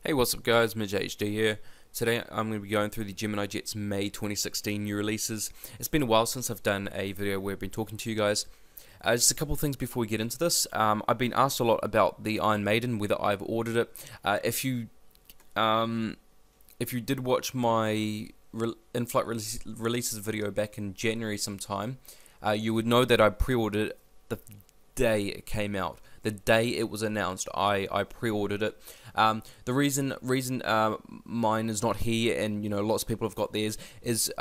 Hey, what's up guys, Midge HD here. Today I'm going to be going through the Gemini Jets May 2016 new releases. It's been a while since I've done a video where I've been talking to you guys. Just a couple of things before we get into this. I've been asked a lot about the Iron Maiden, whether I've ordered it. If you did watch my in-flight releases video back in January sometime, you would know that I pre-ordered it the day it came out. The day it was announced, I pre-ordered it. The reason mine is not here, and lots of people have got theirs, is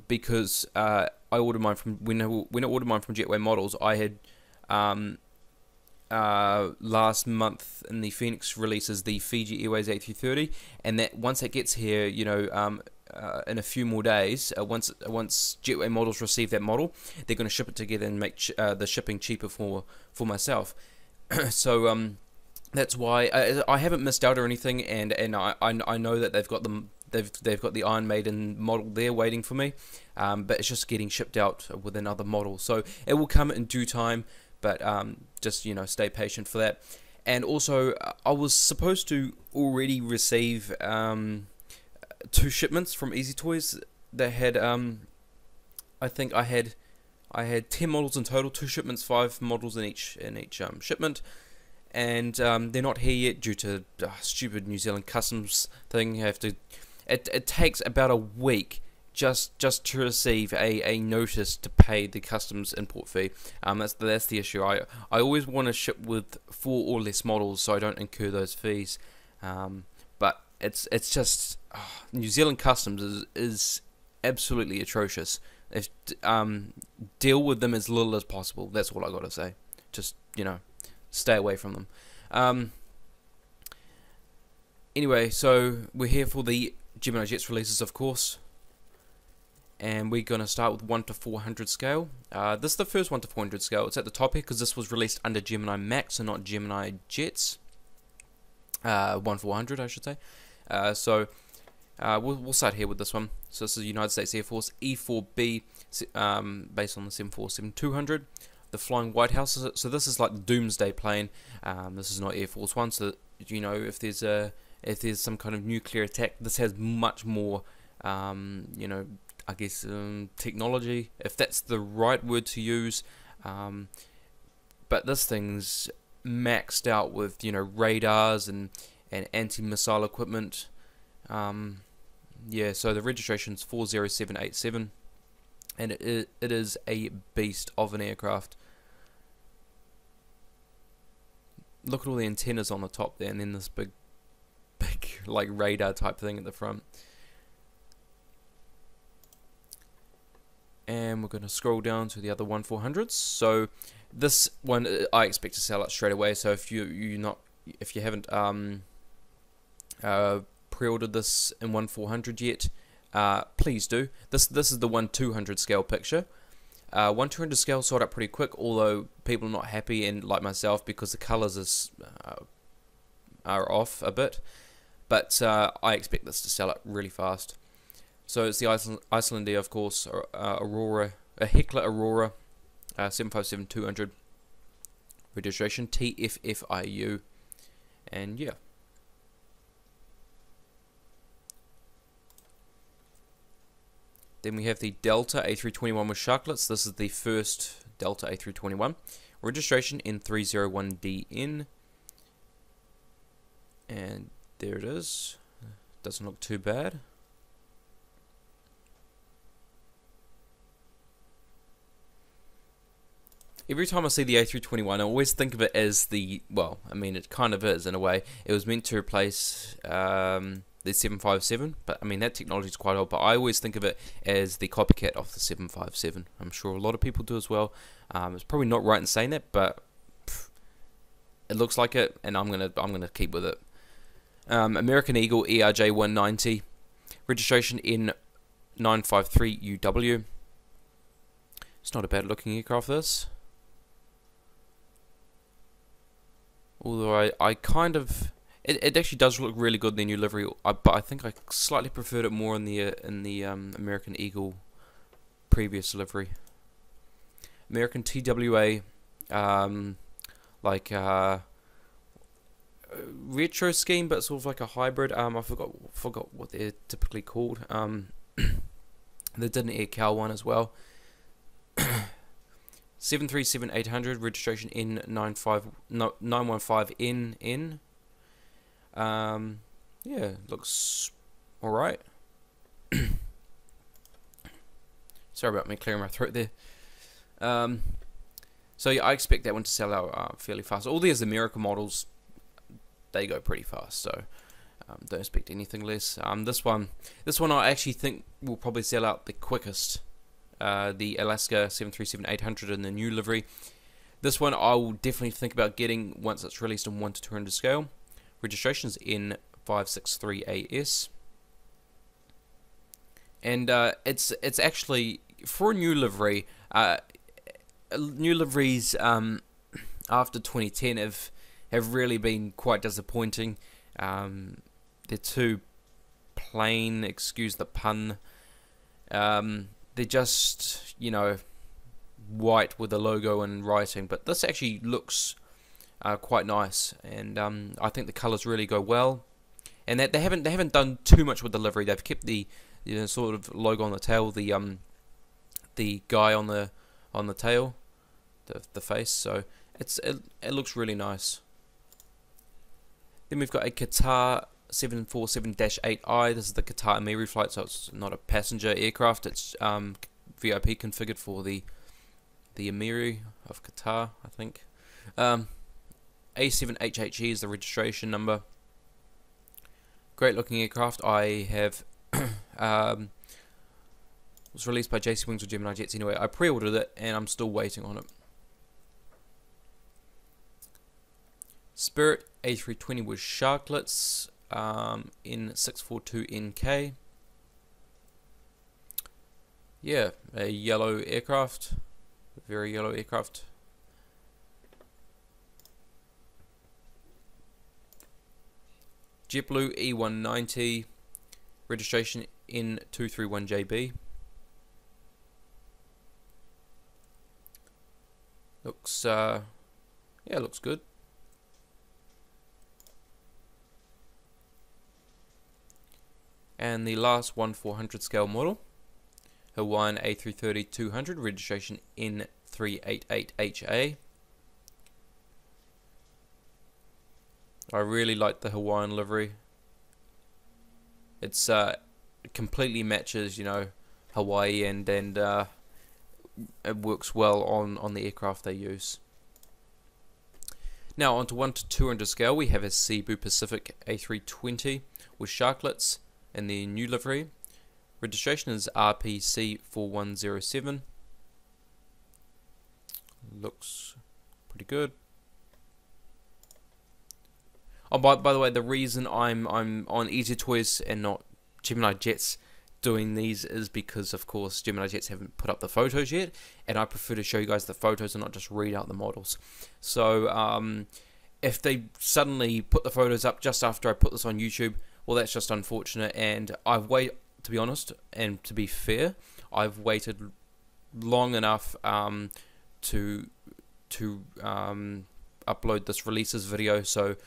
because I ordered mine from when I ordered mine from Jetway Models. I had last month in the Phoenix releases the Fiji Airways A330, and that once it gets here, in a few more days, once Jetway Models receive that model, they're going to ship it together and make the shipping cheaper for myself. So that's why I haven't missed out or anything, and I know that they've got them. They've got the Iron Maiden model there waiting for me, but it's just getting shipped out with another model. So it will come in due time, but just stay patient for that. And also, I was supposed to already receive 2 shipments from Easy Toys. They had I think I had 10 models in total, 2 shipments, 5 models in each shipment, and they're not here yet due to stupid New Zealand customs thing. You have to. It takes about a week just to receive a notice to pay the customs import fee. That's the issue. I always want to ship with 4 or less models so I don't incur those fees. But it's just New Zealand customs is absolutely atrocious. If deal with them as little as possible. That's all I gotta say. Just stay away from them. Anyway, so we're here for the Gemini Jets releases, of course, and we're gonna start with 1 to 400 scale. This is the first 1 to 400 scale. It's at the top here because this was released under Gemini Max and not Gemini Jets. 1-400, I should say. We'll start here with this one. So this is United States Air Force E-4B, based on the 747-200. The Flying White House. So this is like the Doomsday plane. This is not Air Force One. So if there's some kind of nuclear attack, this has much more, I guess technology, if that's the right word to use. But this thing's maxed out with radars and anti-missile equipment. Yeah, so the registration's 40787, and it is a beast of an aircraft. Look at all the antennas on the top there, and then this big like radar type thing at the front. And we're going to scroll down to the other 1-400s. So this one I expect to sell out straight away. So if you haven't pre-ordered this in 1-400 yet, please do. This is the 1-200 scale picture. 1-200 scale sold out pretty quick, although people are not happy, and like myself, because the colours are off a bit. But I expect this to sell out really fast. So it's the Icelandair, of course, Aurora, a Heckler Aurora, 757-200, registration TFFIU, and yeah. Then we have the Delta A321 with sharklets. This is the first Delta A321. Registration N301DN. And there it is. Doesn't look too bad. Every time I see the A321, I always think of it as well, I mean, it kind of is in a way. It was meant to replace the 757, but I mean that technology is quite old, but I always think of it as the copycat of the 757. I'm sure a lot of people do as well. It's probably not right in saying that, but it looks like it, and I'm gonna keep with it. American Eagle ERJ 190, registration N953UW. It's not a bad looking aircraft, this. Although I kind of, it actually does look really good in the new livery, but I think I slightly preferred it more in the American Eagle previous livery. American TWA, retro scheme, but sort of like a hybrid. I forgot what they're typically called. They did an Air Cow one as well. 737-800, registration N915NN. Yeah, looks alright. Sorry about me clearing my throat there. So yeah, I expect that one to sell out fairly fast. All these America models, they go pretty fast, so don't expect anything less. This one I actually think will probably sell out the quickest. The Alaska 737-800 in the new livery. This one I will definitely think about getting once it's released in 1 to 200 scale. Registration is N563AS. And it's actually, for a new livery, new liveries after 2010 have really been quite disappointing. They're too plain, excuse the pun. They're just, you know, white with the logo and writing, but this actually looks quite nice, and I think the colours really go well. And that they haven't done too much with the livery. They've kept the sort of logo on the tail, the guy on the tail, the face. So it looks really nice. Then we've got a Qatar 747-8i. This is the Qatar Emiri flight, so it's not a passenger aircraft. It's VIP configured for the Emiri of Qatar, I think. A7HHE is the registration number. Great looking aircraft. I have was released by JC Wings or Gemini Jets anyway. I pre-ordered it and I'm still waiting on it. Spirit A320 with sharklets in 642NK. Yeah, a yellow aircraft, a very yellow aircraft. JetBlue E190, registration N231JB. Looks, yeah, looks good. And the last 1/400 scale model, Hawaiian A330-200, registration N388HA. I really like the Hawaiian livery. It's completely matches, you know, Hawaii, and it works well on the aircraft they use. Now on to 1 to 200 scale, we have a Cebu Pacific A320 with sharklets in the new livery. Registration is RPC4107. Looks pretty good. Oh, by the way, the reason I'm on Easy Toys and not Gemini Jets doing these is because, of course, Gemini Jets haven't put up the photos yet, and I prefer to show you guys the photos and not just read out the models. So if they suddenly put the photos up just after I put this on YouTube, well, that's just unfortunate. And I've waited, to be honest, and to be fair, I've waited long enough to upload this releases video. So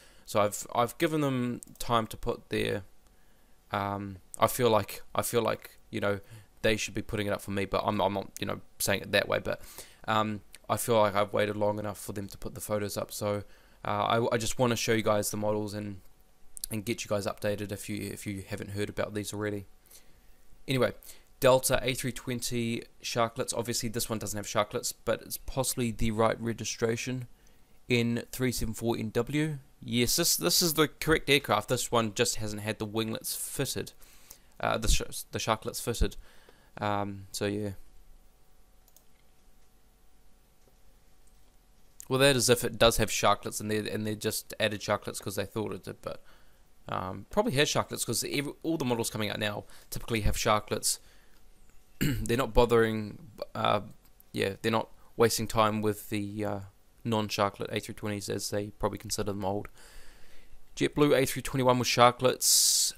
I've given them time to put their. I feel like you know they should be putting it up for me, but I'm not, you know, saying it that way. But I feel like I've waited long enough for them to put the photos up. So I just want to show you guys the models and get you guys updated if you haven't heard about these already. Anyway, Delta A320 sharklets. Obviously, this one doesn't have sharklets, but it's possibly the right registration. N374NW. Yes, this is the correct aircraft. This one just hasn't had the winglets fitted, the sharklets fitted. So yeah. Well, that is if it does have sharklets, and they just added sharklets because they thought it did, but probably has sharklets because all the models coming out now typically have sharklets. They're not bothering. Yeah, they're not wasting time with the non-sharklet A320s, as they probably consider them old. JetBlue A321 with sharklets,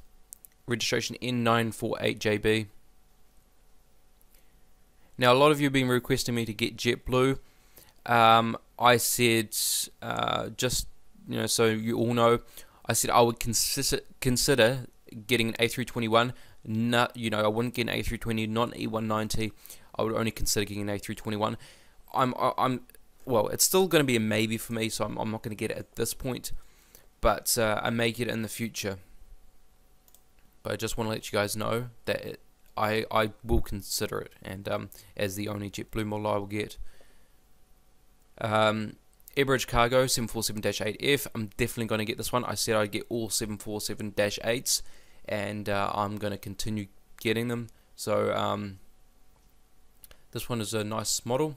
registration N948JB. Now, a lot of you have been requesting me to get JetBlue. I said just so you all know, I said I would consider getting an A321. Not, I wouldn't get an A320, not an E190. I would only consider getting an A321. Well, it's still going to be a maybe for me, so I'm not going to get it at this point, but I may get it in the future. But I just want to let you guys know that I will consider it, and as the only JetBlue model I will get. Airbridge Cargo 747-8F. I'm definitely going to get this one. I said I'd get all 747-8s, and I'm going to continue getting them. So this one is a nice model.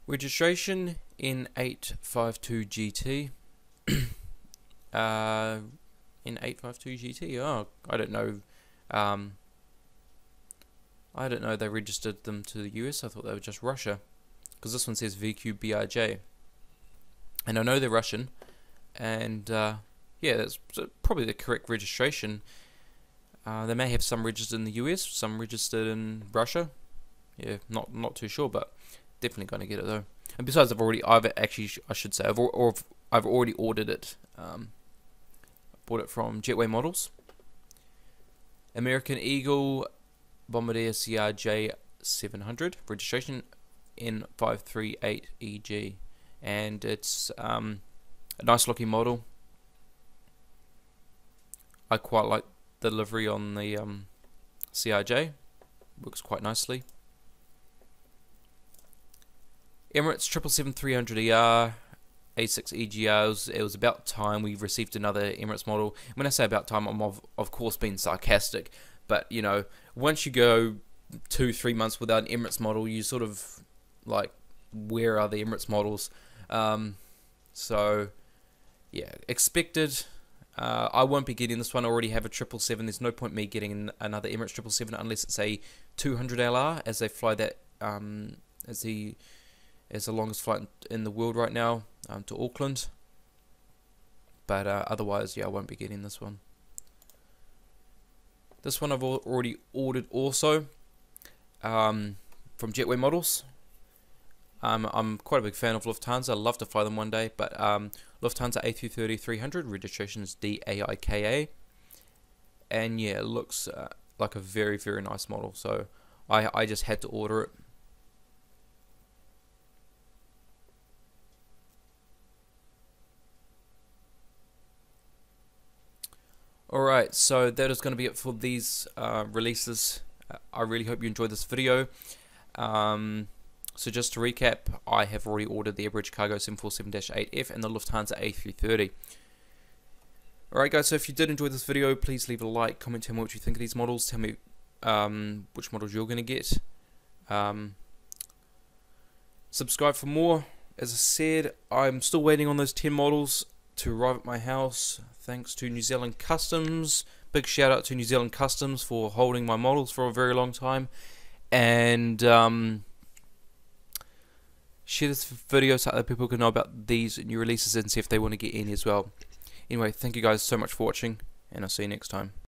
Registration in 852 GT. In 852 GT. Oh, I don't know. I don't know they registered them to the US. I thought they were just Russia, because this one says VQBRJ, and I know they're Russian, and yeah, that's probably the correct registration. They may have some registered in the US, some registered in Russia. Yeah, not too sure, but definitely going to get it though. And besides, I've already ordered it. Bought it from Jetway Models. American Eagle Bombardier CRJ 700, registration N538EG, and it's a nice looking model. I quite like the livery on the CRJ, works quite nicely. Emirates 777-300ER A6 EGRs. It was about time we received another Emirates model. When I say about time, I'm of course being sarcastic, but once you go 2-3 months without an Emirates model, you sort of like, where are the Emirates models? So yeah, expected. I won't be getting this one. I already have a 777. There's no point me getting another Emirates 777 unless it's a 200LR, as they fly that as the longest flight in the world right now, to Auckland. But otherwise, yeah, I won't be getting this one. This one I've already ordered also, from Jetway Models. I'm quite a big fan of Lufthansa. I'd love to fly them one day, but Lufthansa A330-300, registration is DAIKA, and yeah, it looks like a very, very nice model, so I just had to order it. Alright, so that is going to be it for these releases. I really hope you enjoyed this video. So just to recap, I have already ordered the Airbridge Cargo 747-8F and the Lufthansa A330. Alright guys, so if you did enjoy this video, please leave a like, comment, tell me what you think of these models, tell me which models you're going to get. Subscribe for more. As I said, I'm still waiting on those 10 models to arrive at my house, thanks to New Zealand Customs. Big shout out to New Zealand Customs for holding my models for a very long time. And share this video so other people can know about these new releases and see if they want to get any as well. Anyway, thank you guys so much for watching, and I'll see you next time.